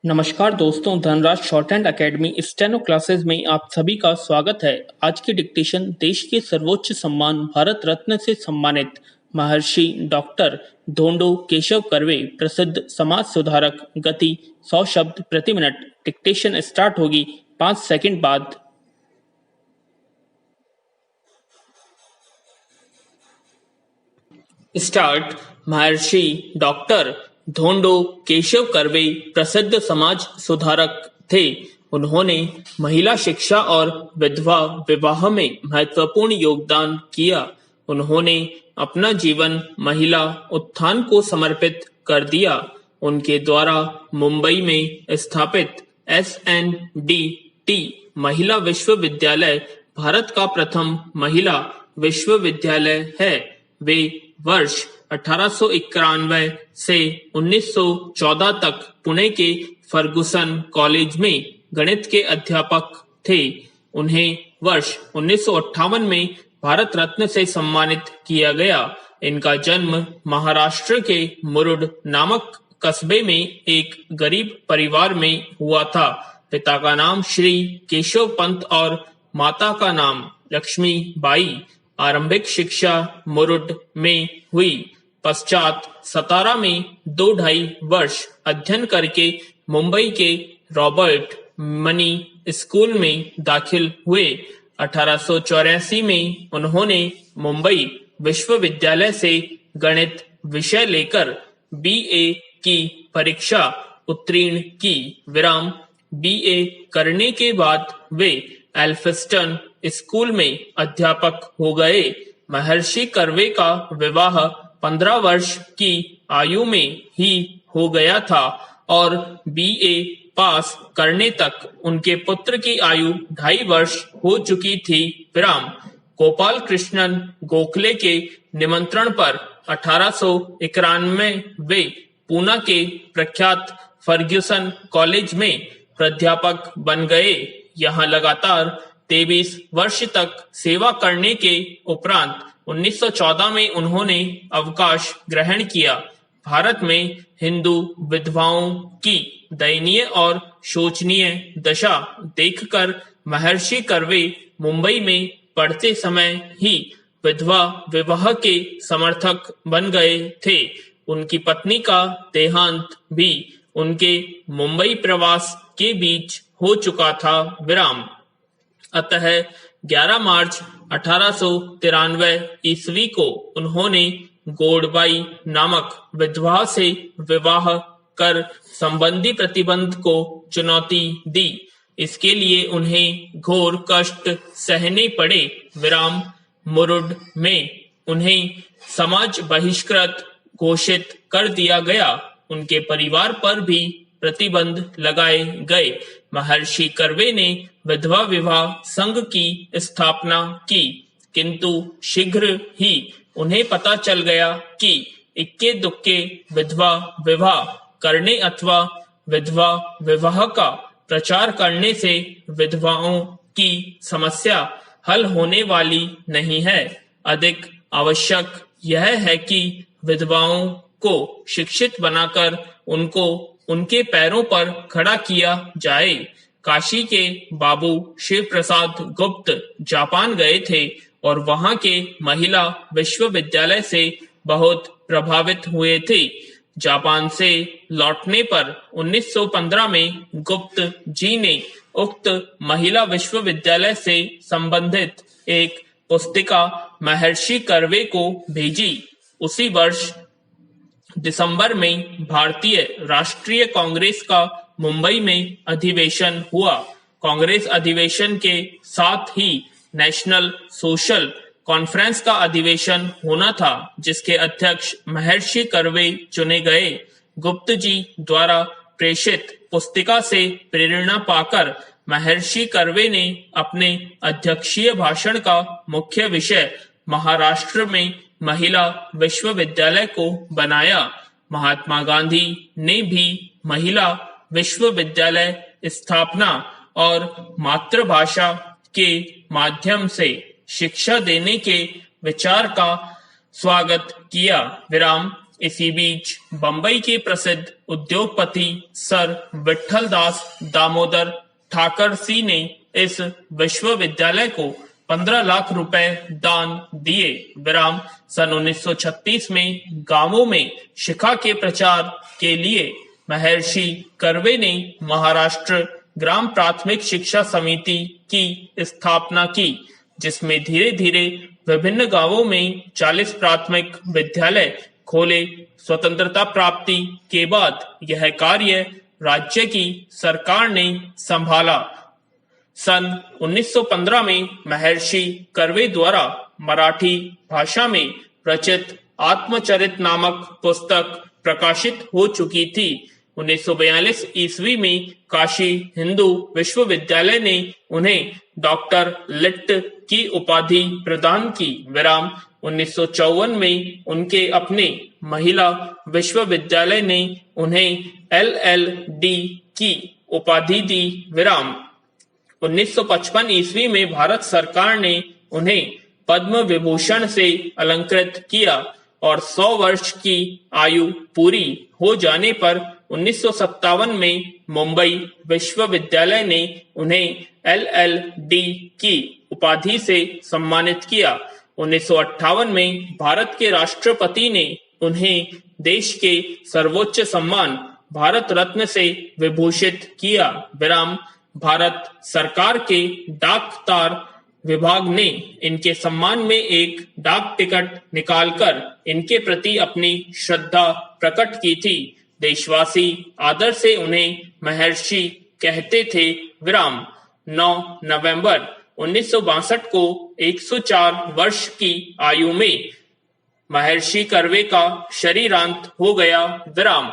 नमस्कार दोस्तों, Dhanraj short hand academy steno classes में आप सभी का स्वागत है। आज की डिक्टेशन देश के सर्वोच्च सम्मान भारत रत्न से सम्मानित महर्षि डॉक्टर धोंडो केशव कर्वे, प्रसिद्ध समाज सुधारक। गति 100 शब्द प्रति मिनट। डिक्टेशन स्टार्ट होगी 5 सेकंड बाद। स्टार्ट। महर्षि डॉक्टर धोंडो केशव कर्वे प्रसिद्ध समाज सुधारक थे। उन्होंने महिला शिक्षा और विधवा विवाह में महत्वपूर्ण योगदान किया। उन्होंने अपना जीवन महिला उत्थान को समर्पित कर दिया। उनके द्वारा मुंबई में स्थापित SNDT महिला विश्वविद्यालय भारत का प्रथम महिला विश्वविद्यालय है। वे वर्ष 1891 से 1914 तक पुणे के फर्गुसन कॉलेज में गणित के अध्यापक थे। उन्हें वर्ष 1958 में भारत रत्न से सम्मानित किया गया। इनका जन्म महाराष्ट्र के मुरुड नामक कस्बे में एक गरीब परिवार में हुआ था। पिता का नाम श्री केशव पंत और माता का नाम लक्ष्मी बाई। आरंभिक शिक्षा मुरुड में हुई। पश्चात सतारा में 2-2.5 वर्ष अध्ययन करके मुंबई के रॉबर्ट मनी स्कूल में दाखिल हुए। 1884 में उन्होंने मुंबई विश्वविद्यालय से गणित विषय लेकर BA की परीक्षा उत्तीर्ण की। BA करने के बाद वे एल्फिंस्टन स्कूल में अध्यापक हो गए। महर्षि कर्वे का विवाह 15 वर्ष की आयु में ही हो गया था और BA पास करने तक उनके पुत्र की आयु 2.5 वर्ष हो चुकी थी। गोपाल कृष्णन गोखले के निमंत्रण पर 1891 वे पूना के प्रख्यात फर्ग्यूसन कॉलेज में प्राध्यापक बन गए। यहाँ लगातार 23 वर्ष तक सेवा करने के उपरांत 1914 में उन्होंने अवकाश ग्रहण किया। भारत में हिंदू विधवाओं की दयनीय और शोचनीय दशा देखकर महर्षि कर्वे मुंबई में पढ़ते समय ही विधवा विवाह के समर्थक बन गए थे। उनकी पत्नी का देहांत भी उनके मुंबई प्रवास के बीच हो चुका था। अतः 11 मार्च 1893 ईस्वी को उन्होंने गोड़बाई नामक विधवा से विवाह कर संबंधी प्रतिबंध को चुनौती दी। इसके लिए उन्हें घोर कष्ट सहने पड़े। मुरुड में उन्हें समाज बहिष्कृत घोषित कर दिया गया। उनके परिवार पर भी प्रतिबंध लगाए गए। महर्षि कर्वे ने विधवा विवाह संघ की स्थापना की, किंतु शीघ्र ही उन्हें पता चल गया कि इक्के दुक्के विधवा विवाह करने अथवा विधवा विवाह का प्रचार करने से विधवाओं की समस्या हल होने वाली नहीं है। अधिक आवश्यक यह है कि विधवाओं को शिक्षित बनाकर उनको उनके पैरों पर खड़ा किया जाए। काशी के बाबू शिव प्रसाद गुप्त जापान गए थे और वहां के महिला विश्वविद्यालय से बहुत प्रभावित हुए थे। जापान से लौटने पर 1915 में गुप्त जी ने उक्त महिला विश्वविद्यालय से संबंधित एक पुस्तिका महर्षि कर्वे को भेजी। उसी वर्ष दिसंबर में भारतीय राष्ट्रीय कांग्रेस का मुंबई में अधिवेशन हुआ। कांग्रेस अधिवेशन के साथ ही नेशनल सोशल कॉन्फ्रेंस का अधिवेशन होना था, जिसके अध्यक्ष महर्षि कर्वे चुने गए। गुप्त जी द्वारा प्रेषित पुस्तिका से प्रेरणा पाकर महर्षि कर्वे ने अपने अध्यक्षीय भाषण का मुख्य विषय महाराष्ट्र में महिला विश्वविद्यालय को बनाया। महात्मा गांधी ने भी महिला विश्वविद्यालय स्थापना और मातृभाषा के माध्यम से शिक्षा देने के विचार का स्वागत किया। इसी बीच बंबई के प्रसिद्ध उद्योगपति सर विट्ठल दास दामोदर ठाकरसी ने इस विश्वविद्यालय को 15 लाख रुपए दान दिए। विराम सन 1936 में गांवों में शिक्षा के प्रचार के लिए महर्षि कर्वे ने महाराष्ट्र ग्राम प्राथमिक शिक्षा समिति की स्थापना की, जिसमें धीरे धीरे विभिन्न गांवों में 40 प्राथमिक विद्यालय खोले। स्वतंत्रता प्राप्ति के बाद यह कार्य राज्य की सरकार ने संभाला। सन 1915 में महर्षि कर्वे द्वारा मराठी भाषा में रचित आत्मचरित नामक पुस्तक प्रकाशित हो चुकी थी। 1942 ईस्वी में काशी हिंदू विश्वविद्यालय ने उन्हें डॉक्टर लिट्ट की उपाधि प्रदान की। विराम 1954 में उनके अपने महिला विश्वविद्यालय ने उन्हें LL.D की उपाधि दी। विराम 1955 ईस्वी में भारत सरकार ने उन्हें पद्म विभूषण से अलंकृत किया और 100 वर्ष की आयु पूरी हो जाने पर 1957 में मुंबई विश्वविद्यालय ने उन्हें LL.D की उपाधि से सम्मानित किया। 1958 में भारत के राष्ट्रपति ने उन्हें देश के सर्वोच्च सम्मान भारत रत्न से विभूषित किया। विराम भारत सरकार के डाक तार विभाग ने इनके सम्मान में एक डाक टिकट निकालकर इनके प्रति अपनी श्रद्धा प्रकट की थी। देशवासी आदर से उन्हें महर्षि कहते थे। विराम 9 नवंबर 1962 को 104 वर्ष की आयु में महर्षि कर्वे का शरीरांत हो गया। विराम